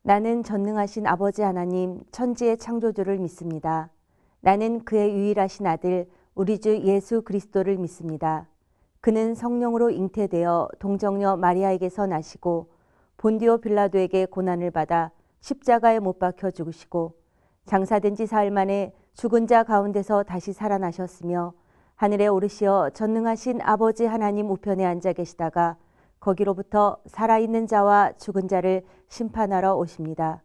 나는 전능하신 아버지 하나님 천지의 창조주를 믿습니다. 나는 그의 유일하신 아들 우리 주 예수 그리스도를 믿습니다. 그는 성령으로 잉태되어 동정녀 마리아에게서 나시고 본디오 빌라도에게 고난을 받아 십자가에 못 박혀 죽으시고 장사된 지 사흘 만에 죽은 자 가운데서 다시 살아나셨으며 하늘에 오르시어 전능하신 아버지 하나님 우편에 앉아 계시다가 거기로부터 살아있는 자와 죽은 자를 심판하러 오십니다.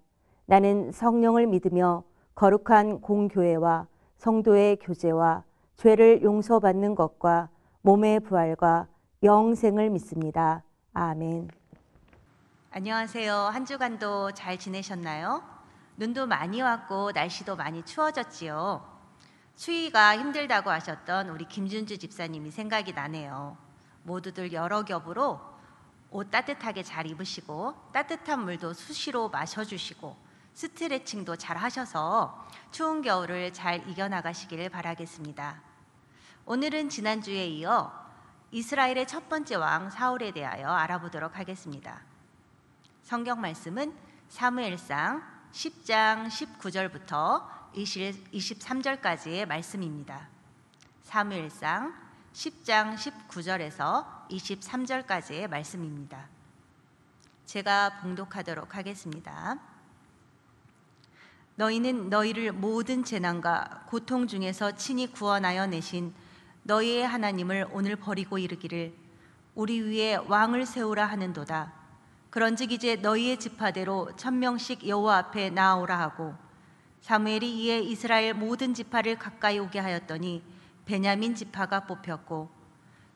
나는 성령을 믿으며 거룩한 공교회와 성도의 교제와 죄를 용서받는 것과 몸의 부활과 영생을 믿습니다. 아멘. 안녕하세요. 한 주간도 잘 지내셨나요? 눈도 많이 왔고 날씨도 많이 추워졌지요. 추위가 힘들다고 하셨던 우리 김준주 집사님이 생각이 나네요. 모두들 여러 겹으로 옷 따뜻하게 잘 입으시고 따뜻한 물도 수시로 마셔주시고 스트레칭도 잘 하셔서 추운 겨울을 잘 이겨나가시기를 바라겠습니다. 오늘은 지난주에 이어 이스라엘의 첫 번째 왕 사울에 대하여 알아보도록 하겠습니다. 성경 말씀은 사무엘상 10장 19절부터 23절까지의 말씀입니다. 사무엘상 10장 19절에서 23절까지의 말씀입니다. 제가 봉독하도록 하겠습니다. 너희는 너희를 모든 재난과 고통 중에서 친히 구원하여 내신 너희의 하나님을 오늘 버리고 이르기를 우리 위에 왕을 세우라 하는도다. 그런즉 이제 너희의 지파대로 1000명씩 여호와 앞에 나아오라 하고 사무엘이 이에 이스라엘 모든 지파를 가까이 오게 하였더니 베냐민 지파가 뽑혔고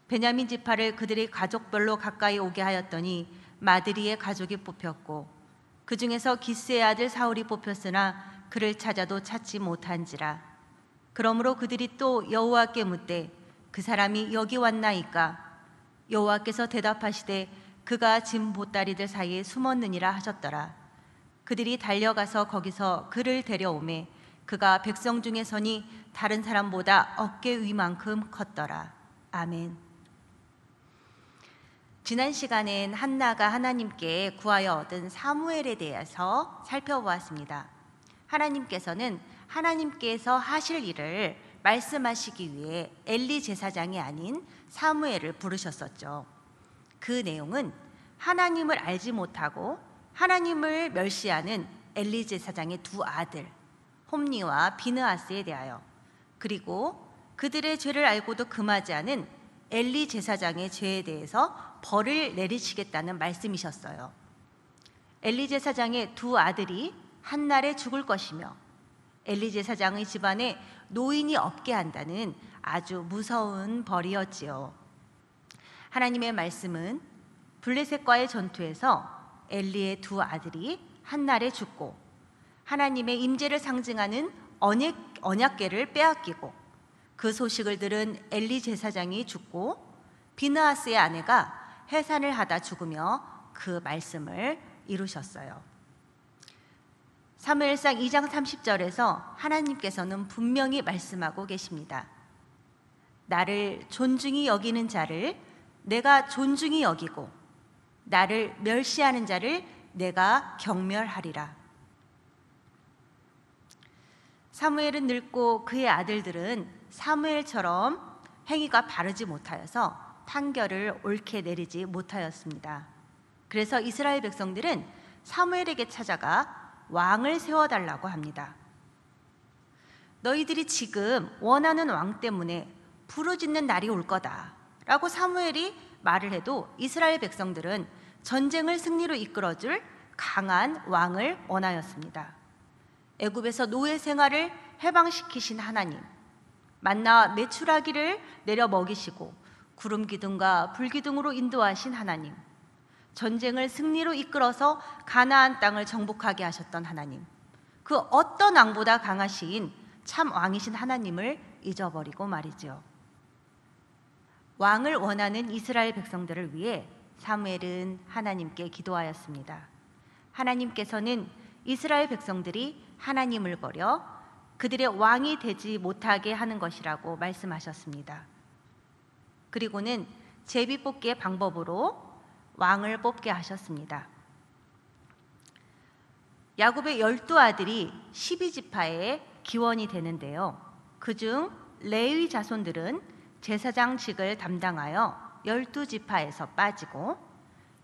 베냐민 지파를 그들의 가족별로 가까이 오게 하였더니 마드리의 가족이 뽑혔고 그 중에서 기스의 아들 사울이 뽑혔으나 그를 찾아도 찾지 못한지라. 그러므로 그들이 또 여호와께 묻되 그 사람이 여기 왔나이까? 여호와께서 대답하시되 그가 짐 보따리들 사이에 숨었느니라 하셨더라. 그들이 달려가서 거기서 그를 데려오매 그가 백성 중에 서니 다른 사람보다 어깨 위만큼 컸더라. 아멘. 지난 시간엔 한나가 하나님께 구하여 얻은 사무엘에 대해서 살펴보았습니다. 하나님께서는 하나님께서 하실 일을 말씀하시기 위해 엘리 제사장이 아닌 사무엘을 부르셨었죠. 그 내용은 하나님을 알지 못하고 하나님을 멸시하는 엘리 제사장의 두 아들 홈니와 비느하스에 대하여, 그리고 그들의 죄를 알고도 금하지 않은 엘리 제사장의 죄에 대해서 벌을 내리시겠다는 말씀이셨어요. 엘리 제사장의 두 아들이 한날에 죽을 것이며 엘리 제사장의 집안에 노인이 없게 한다는 아주 무서운 벌이었지요. 하나님의 말씀은 블레셋과의 전투에서 엘리의 두 아들이 한날에 죽고 하나님의 임재를 상징하는 언약궤를 빼앗기고 그 소식을 들은 엘리 제사장이 죽고 비느하스의 아내가 해산을 하다 죽으며 그 말씀을 이루셨어요. 사무엘상 2장 30절에서 하나님께서는 분명히 말씀하고 계십니다. 나를 존중히 여기는 자를 내가 존중히 여기고 나를 멸시하는 자를 내가 경멸하리라. 사무엘은 늙고 그의 아들들은 사무엘처럼 행위가 바르지 못하여서 판결을 옳게 내리지 못하였습니다. 그래서 이스라엘 백성들은 사무엘에게 찾아가 왕을 세워달라고 합니다. 너희들이 지금 원하는 왕 때문에 부르짖는 날이 올 거다 라고 사무엘이 말을 해도 이스라엘 백성들은 전쟁을 승리로 이끌어줄 강한 왕을 원하였습니다. 애굽에서 노예 생활을 해방시키신 하나님, 만나와 메추라기를 내려 먹이시고 구름 기둥과 불 기둥으로 인도하신 하나님, 전쟁을 승리로 이끌어서 가나안 땅을 정복하게 하셨던 하나님, 그 어떤 왕보다 강하신 참 왕이신 하나님을 잊어버리고 말이죠. 왕을 원하는 이스라엘 백성들을 위해 사무엘은 하나님께 기도하였습니다. 하나님께서는 이스라엘 백성들이 하나님을 버려 그들의 왕이 되지 못하게 하는 것이라고 말씀하셨습니다. 그리고는 제비 뽑기의 방법으로 왕을 뽑게 하셨습니다. 야곱의 12아들이 12지파의 기원이 되는데요. 그중 레위 자손들은 제사장직을 담당하여 12지파에서 빠지고,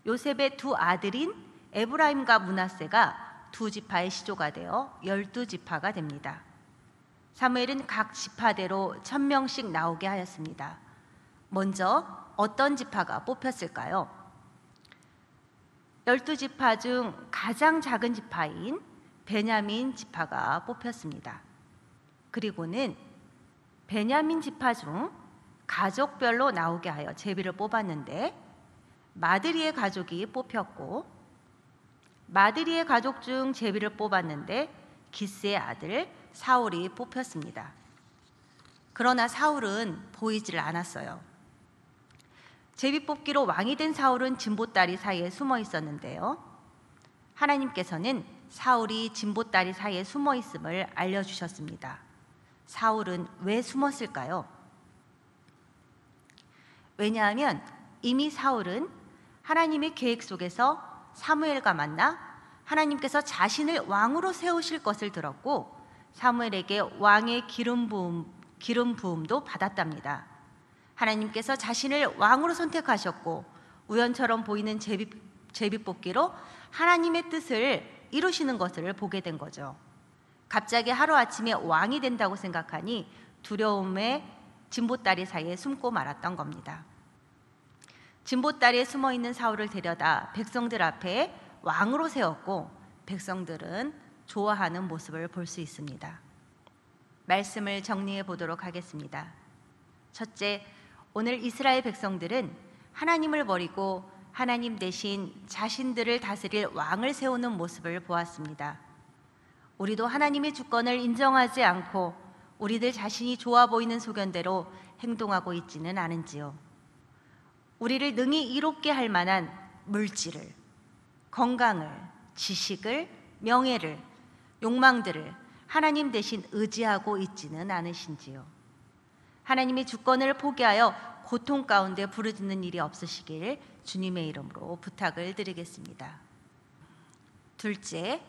요셉의 두 아들인 에브라임과 므낫세가 두 지파의 시조가 되어 12지파가 됩니다. 사무엘은 각 지파대로 1000명씩 나오게 하였습니다. 먼저 어떤 지파가 뽑혔을까요? 12지파 중 가장 작은 지파인 베냐민 지파가 뽑혔습니다. 그리고는 베냐민 지파 중 가족별로 나오게 하여 제비를 뽑았는데, 마드리의 가족이 뽑혔고, 마드리의 가족 중 제비를 뽑았는데 기스의 아들 사울이 뽑혔습니다. 그러나 사울은 보이질 않았어요. 제비 뽑기로 왕이 된 사울은 진보다리 사이에 숨어 있었는데요. 하나님께서는 사울이 진보다리 사이에 숨어 있음을 알려주셨습니다. 사울은 왜 숨었을까요? 왜냐하면 이미 사울은 하나님의 계획 속에서 사무엘과 만나 하나님께서 자신을 왕으로 세우실 것을 들었고, 사무엘에게 왕의 기름 부음도 받았답니다. 하나님께서 자신을 왕으로 선택하셨고, 우연처럼 보이는 제비 뽑기로 하나님의 뜻을 이루시는 것을 보게 된 거죠. 갑자기 하루아침에 왕이 된다고 생각하니 두려움에 진보다리 사이에 숨고 말았던 겁니다. 진보다리에 숨어있는 사울을 데려다 백성들 앞에 왕으로 세웠고, 백성들은 좋아하는 모습을 볼 수 있습니다. 말씀을 정리해 보도록 하겠습니다. 첫째, 오늘 이스라엘 백성들은 하나님을 버리고 하나님 대신 자신들을 다스릴 왕을 세우는 모습을 보았습니다. 우리도 하나님의 주권을 인정하지 않고 우리들 자신이 좋아 보이는 소견대로 행동하고 있지는 않은지요. 우리를 능히 이롭게 할 만한 물질을, 건강을, 지식을, 명예를, 욕망들을 하나님 대신 의지하고 있지는 않으신지요. 하나님의 주권을 포기하여 고통 가운데 부르짖는 일이 없으시길 주님의 이름으로 부탁을 드리겠습니다. 둘째,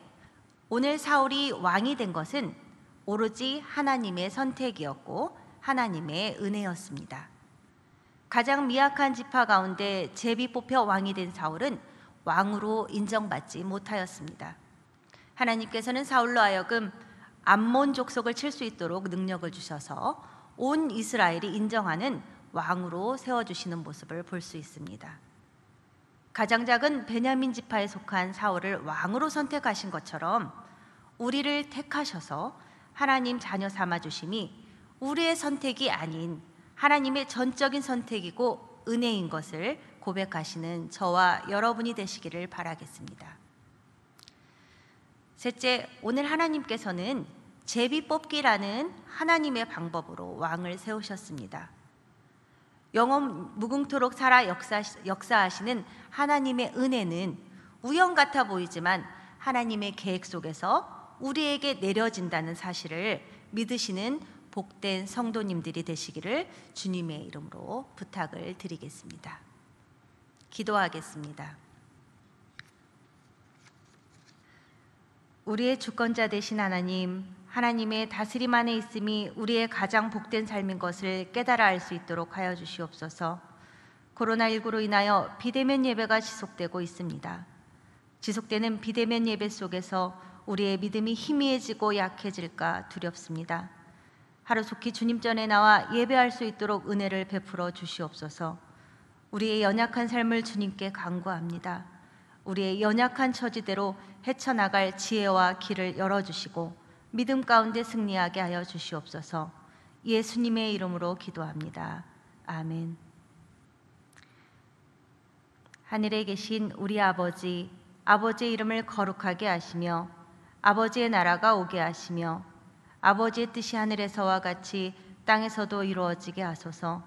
오늘 사울이 왕이 된 것은 오로지 하나님의 선택이었고 하나님의 은혜였습니다. 가장 미약한 지파 가운데 제비 뽑혀 왕이 된 사울은 왕으로 인정받지 못하였습니다. 하나님께서는 사울로 하여금 암몬 족속을 칠 수 있도록 능력을 주셔서 온 이스라엘이 인정하는 왕으로 세워주시는 모습을 볼 수 있습니다. 가장 작은 베냐민 지파에 속한 사울을 왕으로 선택하신 것처럼 우리를 택하셔서 하나님 자녀 삼아주심이 우리의 선택이 아닌 하나님의 전적인 선택이고 은혜인 것을 고백하시는 저와 여러분이 되시기를 바라겠습니다. 셋째, 오늘 하나님께서는 제비 뽑기라는 하나님의 방법으로 왕을 세우셨습니다. 영원 무궁토록 살아 역사하시는 하나님의 은혜는 우연 같아 보이지만 하나님의 계획 속에서 우리에게 내려진다는 사실을 믿으시는 복된 성도님들이 되시기를 주님의 이름으로 부탁을 드리겠습니다. 기도하겠습니다. 우리의 주권자 되신 하나님, 하나님의 다스림 안에 있음이 우리의 가장 복된 삶인 것을 깨달아 알 수 있도록 하여 주시옵소서. 코로나19로 인하여 비대면 예배가 지속되고 있습니다. 지속되는 비대면 예배 속에서 우리의 믿음이 희미해지고 약해질까 두렵습니다. 하루속히 주님 전에 나와 예배할 수 있도록 은혜를 베풀어 주시옵소서. 우리의 연약한 삶을 주님께 간구합니다. 우리의 연약한 처지대로 헤쳐나갈 지혜와 길을 열어주시고 믿음 가운데 승리하게 하여 주시옵소서. 예수님의 이름으로 기도합니다. 아멘. 하늘에 계신 우리 아버지, 아버지의 이름을 거룩하게 하시며 아버지의 나라가 오게 하시며 아버지의 뜻이 하늘에서와 같이 땅에서도 이루어지게 하소서.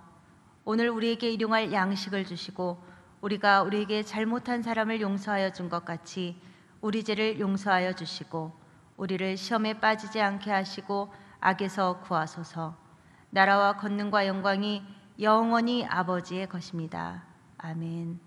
오늘 우리에게 일용할 양식을 주시고 우리가 우리에게 잘못한 사람을 용서하여 준 것 같이 우리 죄를 용서하여 주시고 우리를 시험에 빠지지 않게 하시고 악에서 구하소서. 나라와 권능과 영광이 영원히 아버지의 것입니다. 아멘.